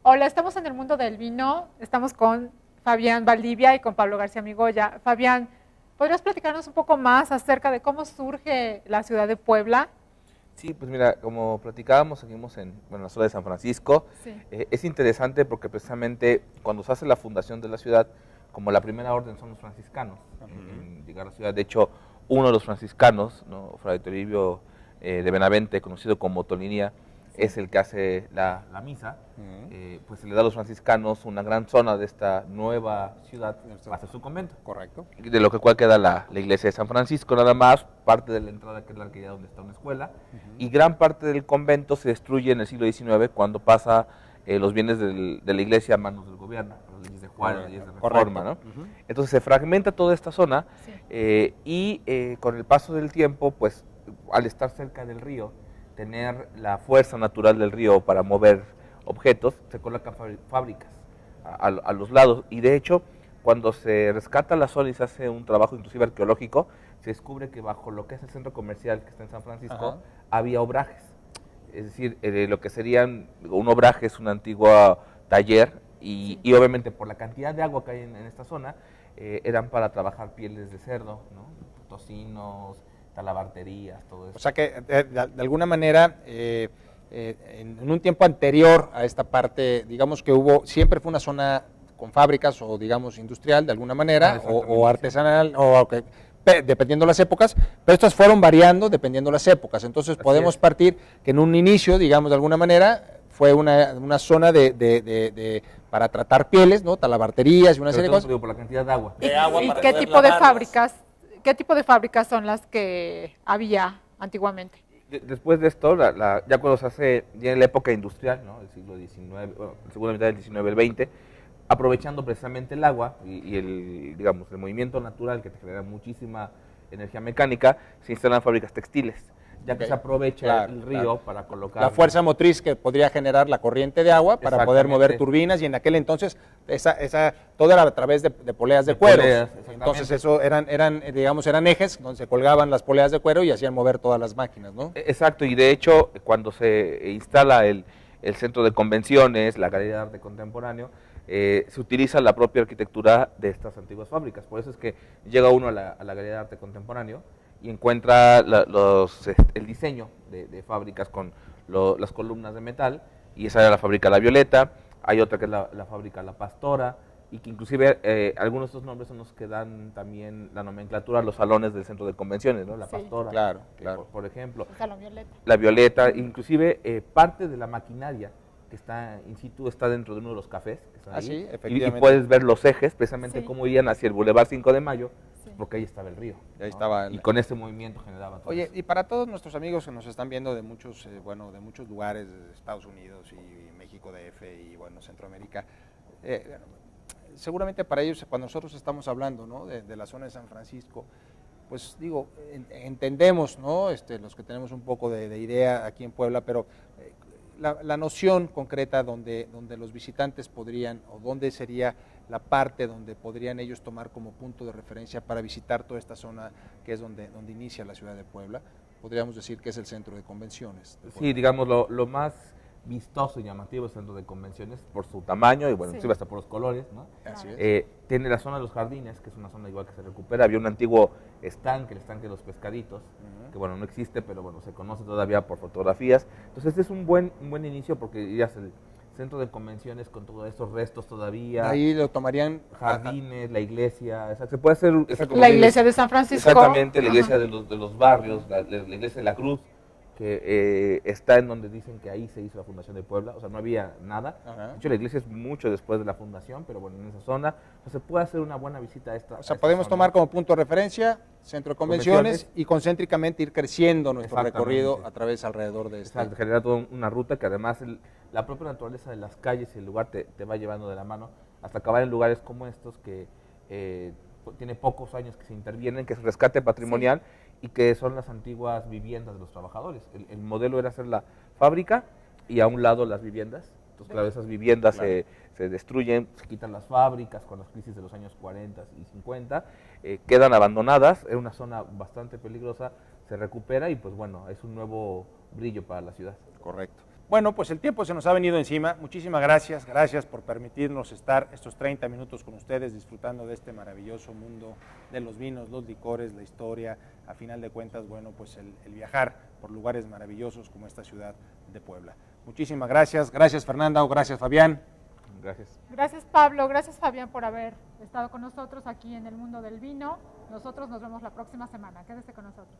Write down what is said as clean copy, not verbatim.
Hola, estamos en el mundo del vino, estamos con Fabián Valdivia y con Pablo García Migoya. Fabián, ¿podrías platicarnos un poco más acerca de cómo surge la ciudad de Puebla? Sí, pues mira, como platicábamos, seguimos en la zona de San Francisco. Sí. Es interesante porque precisamente cuando se hace la fundación de la ciudad, como la primera orden son los franciscanos en llegar a la ciudad. De hecho, uno de los franciscanos, ¿no? Fray Toribio de Benavente, conocido como Tolinía, Sí. es el que hace la misa. Ujú. Pues se le da a los franciscanos una gran zona de esta nueva ciudad para hacer su convento. Correcto. De lo que cual queda la iglesia de San Francisco, nada más, parte de la entrada que es la arquería donde está una escuela, y gran parte del convento se destruye en el siglo XIX cuando pasa los bienes de la iglesia a manos del gobierno, las leyes de Juárez, las leyes de reforma, ¿no? Ujú. Entonces se fragmenta toda esta zona Sí. y con el paso del tiempo, pues al estar cerca del río, tener la fuerza natural del río para mover objetos, se colocan fábricas a los lados, y de hecho cuando se rescata la zona y se hace un trabajo inclusive arqueológico, se descubre que bajo lo que es el centro comercial que está en San Francisco, Ajá. había obrajes. Es decir, lo que serían, un obraje es un antiguo taller y, Sí. y obviamente por la cantidad de agua que hay en esta zona, eran para trabajar pieles de cerdo, ¿no? Tocinos, talabarterías, todo eso. O sea que de alguna manera, en un tiempo anterior a esta parte, digamos que siempre fue una zona con fábricas o digamos industrial de alguna manera, o artesanal, dependiendo las épocas, pero estas fueron variando dependiendo las épocas. Entonces Así podemos es. partir que en un inicio, digamos de alguna manera, fue una zona para tratar pieles, ¿no? Talabarterías y una Sobre serie de todo cosas. digo, por la cantidad de agua. ¿Y, De agua y para qué poder tipo de lavarlas. qué tipo de fábricas son las que había antiguamente? Después de esto, ya cuando se hace, ya en la época industrial, ¿no? El siglo XIX, bueno, la segunda mitad del XIX, el XX, aprovechando precisamente el agua y digamos, el movimiento natural que te genera muchísima energía mecánica, se instalan fábricas textiles, ya que Ok. se aprovecha Claro, el claro. río para colocar... La fuerza motriz que podría generar la corriente de agua para poder mover Exactamente. turbinas, y en aquel entonces todo era a través de poleas de cuero. poleas, exactamente. Entonces eso eran ejes donde se colgaban las poleas de cuero y hacían mover todas las máquinas, ¿no? Exacto, y de hecho, cuando se instala el centro de convenciones, la Galería de Arte Contemporáneo, se utiliza la propia arquitectura de estas antiguas fábricas. Por eso es que llega uno a la Galería de Arte Contemporáneo y encuentra el diseño de fábricas con las columnas de metal, y esa era la fábrica La Violeta. Hay otra que es la fábrica La Pastora, y que inclusive algunos de estos nombres son los que dan también la nomenclatura a los salones del centro de convenciones, ¿no? La Sí. Pastora, Claro, claro. por ejemplo. El Salón Violeta. La Violeta, inclusive parte de la maquinaria que está in situ está dentro de uno de los cafés que están ahí, Sí, y efectivamente. puedes ver los ejes, precisamente Sí. cómo irían hacia el Boulevard 5 de Mayo, Sí. porque ahí estaba el río. Ahí ¿no? estaba Y con ese movimiento generaba todo Oye, eso. y para todos nuestros amigos que nos están viendo de muchos, de muchos lugares, de Estados Unidos y México DF y bueno, Centroamérica, eh, seguramente para ellos, cuando nosotros estamos hablando, ¿no? de la zona de San Francisco, pues digo, entendemos, ¿no? Los que tenemos un poco de idea aquí en Puebla, pero la noción concreta donde los visitantes podrían, o dónde sería la parte donde podrían ellos tomar como punto de referencia para visitar toda esta zona que es donde inicia la ciudad de Puebla, podríamos decir que es el centro de convenciones de Sí, Puebla. digamos, lo más vistoso y llamativo es el centro de convenciones por su tamaño y bueno, Sí. inclusive hasta por los colores, ¿no? Así es. Tiene la zona de los jardines, que es una zona igual que se recupera. Había un antiguo estanque, el estanque de los pescaditos, que bueno, no existe, pero bueno, se conoce todavía por fotografías. Entonces este es un buen inicio porque irías el centro de convenciones con todos estos restos todavía, Ahí lo tomarían jardines, la iglesia, o sea, se puede hacer... La iglesia de San Francisco. Exactamente, la iglesia Ajá. de los barrios, la iglesia de la Cruz, que está en donde dicen que ahí se hizo la fundación de Puebla, o sea, no había nada. Ajá. De hecho, la iglesia es mucho después de la fundación, pero bueno, en esa zona, o sea, se puede hacer una buena visita a esta. O sea, podemos tomar como punto de referencia centro de convenciones y concéntricamente ir creciendo nuestro recorrido a través alrededor de Exacto, genera toda una ruta que además la propia naturaleza de las calles y el lugar te va llevando de la mano hasta acabar en lugares como estos que tiene pocos años que se intervienen, que es rescate patrimonial, y que son las antiguas viviendas de los trabajadores. El modelo era hacer la fábrica y a un lado las viviendas. Entonces, claro, esas viviendas se destruyen, se quitan las fábricas con las crisis de los años 40 y 50, quedan abandonadas, es una zona bastante peligrosa, se recupera y pues bueno, es un nuevo brillo para la ciudad. Correcto. Bueno, pues el tiempo se nos ha venido encima. Muchísimas gracias, gracias por permitirnos estar estos 30 minutos con ustedes disfrutando de este maravilloso mundo de los vinos, los licores, la historia. A final de cuentas, bueno, pues el viajar por lugares maravillosos como esta ciudad de Puebla. Muchísimas gracias, gracias Fernanda, gracias Fabián. Gracias. Gracias Pablo, gracias Fabián por haber estado con nosotros aquí en el mundo del vino. Nosotros nos vemos la próxima semana. Quédese con nosotros.